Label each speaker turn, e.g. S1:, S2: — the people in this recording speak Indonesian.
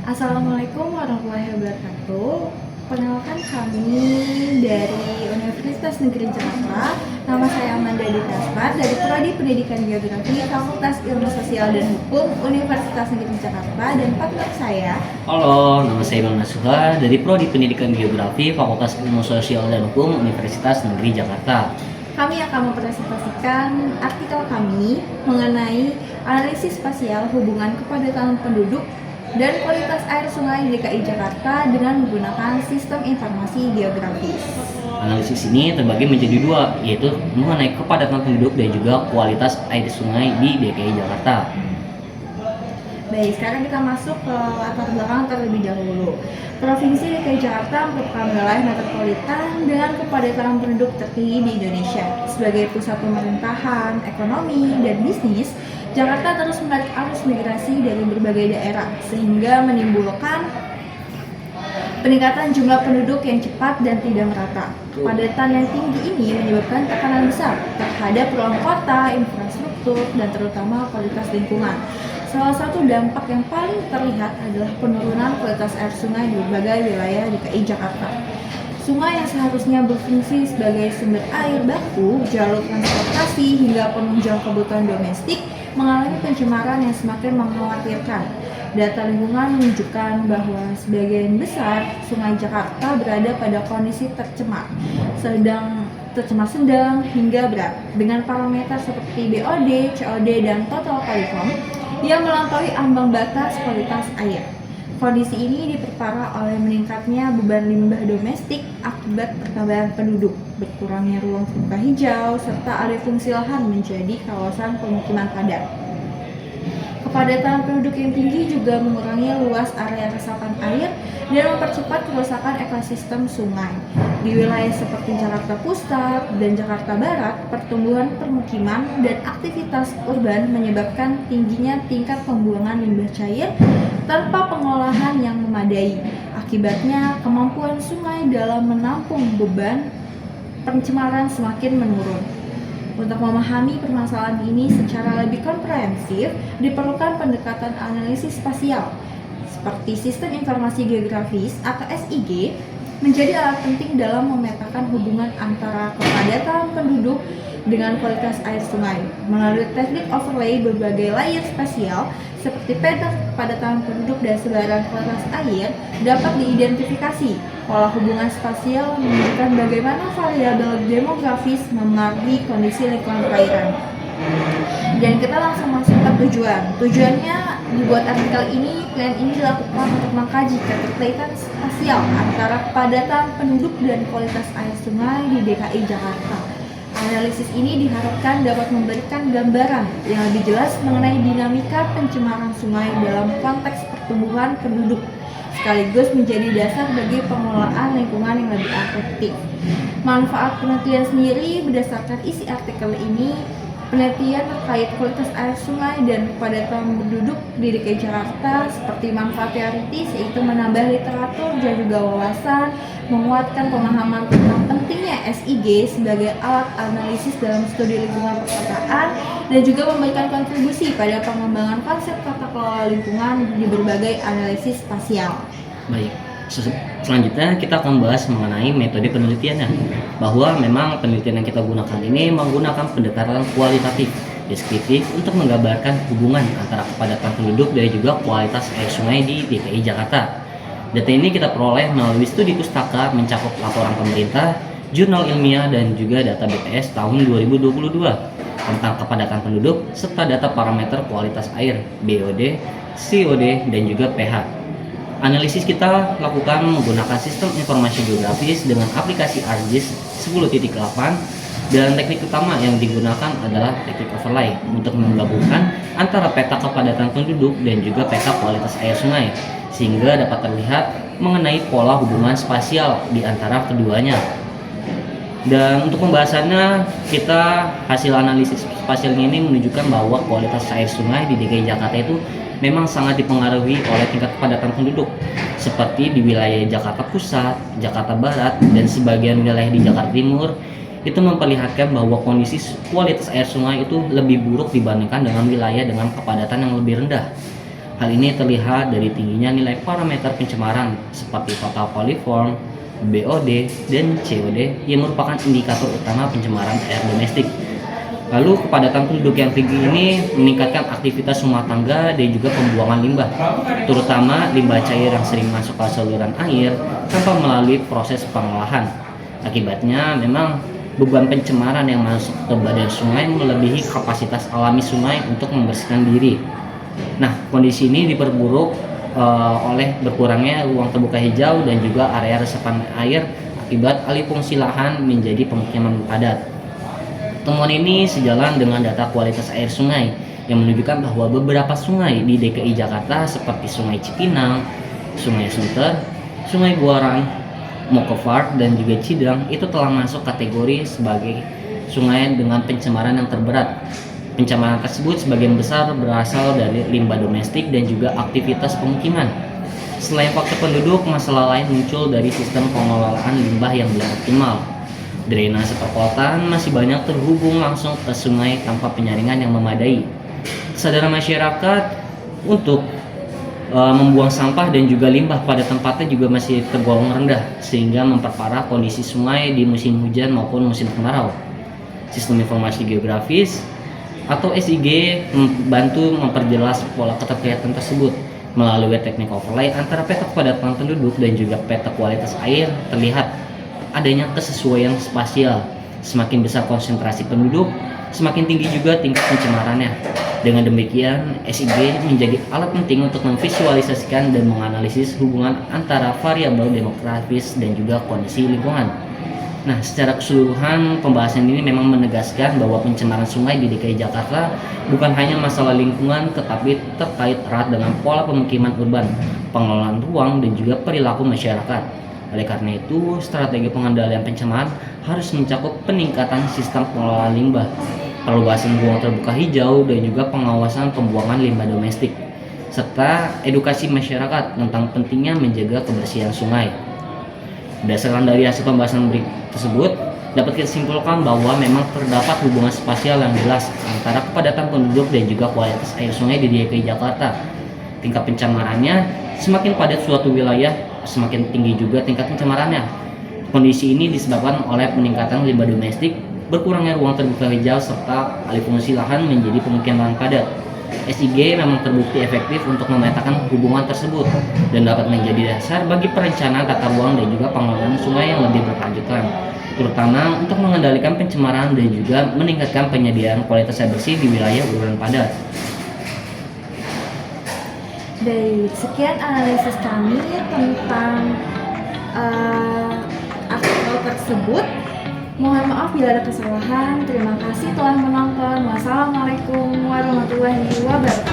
S1: Assalamualaikum warahmatullahi wabarakatuh. Perkenalkan kami dari Universitas Negeri Jakarta. Nama saya Amanda Ditasmar dari Prodi Pendidikan Geografi Fakultas Ilmu Sosial dan Hukum Universitas Negeri Jakarta, dan partner saya.
S2: Halo, nama saya Bang Nasuha dari Prodi Pendidikan Geografi Fakultas Ilmu Sosial dan Hukum Universitas Negeri Jakarta.
S1: Kami akan mempresentasikan artikel kami mengenai analisis spasial hubungan kepadatan penduduk dan kualitas air sungai DKI Jakarta dengan menggunakan sistem informasi geografis.
S2: Analisis ini terbagi menjadi dua, yaitu mengenai kepadatan penduduk dan juga kualitas air sungai di DKI Jakarta.
S1: Baik, sekarang kita masuk ke latar belakang terlebih dahulu. Provinsi DKI Jakarta merupakan wilayah metropolitan dengan kepadatan penduduk tertinggi di Indonesia. Sebagai pusat pemerintahan, ekonomi, dan bisnis, Jakarta terus menarik arus migrasi dari berbagai daerah, sehingga menimbulkan peningkatan jumlah penduduk yang cepat dan tidak merata. Kepadatan yang tinggi ini menyebabkan tekanan besar terhadap ruang kota, infrastruktur, dan terutama kualitas lingkungan. Salah satu dampak yang paling terlihat adalah penurunan kualitas air sungai di berbagai wilayah DKI Jakarta. Sungai yang seharusnya berfungsi sebagai sumber air baku, jalur transportasi, hingga penunjang kebutuhan domestik mengalami pencemaran yang semakin mengkhawatirkan. Data lingkungan menunjukkan bahwa sebagian besar sungai Jakarta berada pada kondisi tercemar sedang hingga berat, dengan parameter seperti BOD, COD, dan total kaliform yang melampaui ambang batas kualitas air. Kondisi ini diperparah oleh meningkatnya beban limbah domestik akibat pertambahan penduduk, berkurangnya ruang terbuka hijau, serta alih fungsi lahan menjadi kawasan pemukiman padat. Kepadatan penduduk yang tinggi juga mengurangi luas area resapan air dan mempercepat kerusakan ekosistem sungai. Di wilayah seperti Jakarta Pusat dan Jakarta Barat, pertumbuhan permukiman dan aktivitas urban menyebabkan tingginya tingkat pembuangan limbah cair tanpa pengolahan yang memadai. Akibatnya, kemampuan sungai dalam menampung beban pencemaran semakin menurun. Untuk memahami permasalahan ini secara lebih komprehensif, diperlukan pendekatan analisis spasial, seperti Sistem Informasi Geografis atau SIG, menjadi alat penting dalam memetakan hubungan antara kepadatan penduduk dengan kualitas air sungai. Melalui teknik overlay berbagai layer spasial, seperti peta kepadatan penduduk dan sebaran kualitas air, dapat diidentifikasi. Pola hubungan spasial menunjukkan bagaimana variabel demografis memengaruhi kondisi lingkungan perairan. Dan kita langsung masuk ke tujuan. Tujuannya dibuat artikel ini, plan ini dilakukan untuk mengkaji keterkaitan spasial antara kepadatan penduduk dan kualitas air sungai di DKI Jakarta. Analisis ini diharapkan dapat memberikan gambaran yang lebih jelas mengenai dinamika pencemaran sungai dalam konteks pertumbuhan penduduk, sekaligus menjadi dasar bagi pengelolaan lingkungan yang lebih efektif. Manfaat penelitian sendiri berdasarkan isi artikel ini, penelitian terkait kualitas air sungai dan kepadatan penduduk di DKI Jakarta seperti manfaat teoritis, yaitu menambah literatur dan juga wawasan, menguatkan pemahaman tentang pentingnya SIG sebagai alat analisis dalam studi lingkungan perkotaan, dan juga memberikan kontribusi pada pengembangan konsep tata kelola lingkungan di berbagai analisis spasial.
S2: Baik, selanjutnya kita akan bahas mengenai metode penelitiannya, bahwa memang penelitian yang kita gunakan ini menggunakan pendekatan kualitatif, deskriptif untuk menggambarkan hubungan antara kepadatan penduduk dan juga kualitas air sungai di DKI Jakarta. Data ini kita peroleh melalui studi pustaka mencakup laporan pemerintah, jurnal ilmiah, dan juga data BPS tahun 2022 tentang kepadatan penduduk serta data parameter kualitas air, BOD, COD, dan juga pH. Analisis kita lakukan menggunakan sistem informasi geografis dengan aplikasi ArcGIS 10.8, dan teknik utama yang digunakan adalah teknik overlay untuk menggabungkan antara peta kepadatan penduduk dan juga peta kualitas air sungai, sehingga dapat terlihat mengenai pola hubungan spasial di antara keduanya. Dan untuk pembahasannya, hasil analisis spasial ini menunjukkan bahwa kualitas air sungai di DKI Jakarta itu memang sangat dipengaruhi oleh tingkat kepadatan penduduk, seperti di wilayah Jakarta Pusat, Jakarta Barat, dan sebagian wilayah di Jakarta Timur. Itu memperlihatkan bahwa kondisi kualitas air sungai itu lebih buruk dibandingkan dengan wilayah dengan kepadatan yang lebih rendah. Hal ini terlihat dari tingginya nilai parameter pencemaran seperti total coliform, BOD, dan COD yang merupakan indikator utama pencemaran air domestik. Lalu kepadatan penduduk yang tinggi ini meningkatkan aktivitas rumah tangga dan juga pembuangan limbah, terutama limbah cair yang sering masuk ke saluran air tanpa melalui proses pengolahan. Akibatnya memang beban pencemaran yang masuk ke badan sungai melebihi kapasitas alami sungai untuk membersihkan diri. Nah, kondisi ini diperburuk oleh berkurangnya ruang terbuka hijau dan juga area resapan air akibat alih fungsi lahan menjadi pemukiman padat. Temuan ini sejalan dengan data kualitas air sungai yang menunjukkan bahwa beberapa sungai di DKI Jakarta seperti Sungai Cipinang, Sungai Sunter, Sungai Buaran, Mokofart, dan juga Cideng itu telah masuk kategori sebagai sungai dengan pencemaran yang terberat. Pencemaran tersebut sebagian besar berasal dari limbah domestik dan juga aktivitas pemukiman. Selain faktor penduduk, masalah lain muncul dari sistem pengelolaan limbah yang belum optimal. Drainase perkotaan masih banyak terhubung langsung ke sungai tanpa penyaringan yang memadai. Kesadaran masyarakat untuk membuang sampah dan juga limbah pada tempatnya juga masih tergolong rendah, sehingga memperparah kondisi sungai di musim hujan maupun musim kemarau. Sistem informasi geografis atau SIG membantu memperjelas pola keterkaitan tersebut. Melalui teknik overlay antara peta kepadatan penduduk dan juga peta kualitas air, terlihat adanya kesesuaian spasial. Semakin besar konsentrasi penduduk, semakin tinggi juga tingkat pencemarannya. Dengan demikian, SIG menjadi alat penting untuk memvisualisasikan dan menganalisis hubungan antara variabel demografis dan juga kondisi lingkungan. Nah, secara keseluruhan pembahasan ini memang menegaskan bahwa pencemaran sungai di DKI Jakarta bukan hanya masalah lingkungan, tetapi terkait erat dengan pola pemukiman urban, pengelolaan ruang, dan juga perilaku masyarakat. Oleh karena itu, strategi pengendalian pencemaran harus mencakup peningkatan sistem pengelolaan limbah, perluasan ruang terbuka hijau, dan juga pengawasan pembuangan limbah domestik, serta edukasi masyarakat tentang pentingnya menjaga kebersihan sungai. Berdasarkan dari hasil pembahasan tersebut, dapat kita simpulkan bahwa memang terdapat hubungan spasial yang jelas antara kepadatan penduduk dan juga kualitas air sungai di DKI Jakarta. Tingkat pencemarannya semakin padat suatu wilayah, semakin tinggi juga tingkat pencemarannya. Kondisi ini disebabkan oleh peningkatan limbah domestik, berkurangnya ruang terbuka hijau, serta alih fungsi lahan menjadi pemukiman padat. SIG memang terbukti efektif untuk memetakan hubungan tersebut dan dapat menjadi dasar bagi perencanaan tata ruang dan juga pengelolaan sungai yang lebih berkelanjutan, terutama untuk mengendalikan pencemaran dan juga meningkatkan penyediaan kualitas air bersih di wilayah urban padat.
S1: Baik, sekian analisis kami tentang artikel tersebut. Mohon maaf bila ada kesalahan. Terima kasih telah menonton. Wassalamualaikum warahmatullahi wabarakatuh.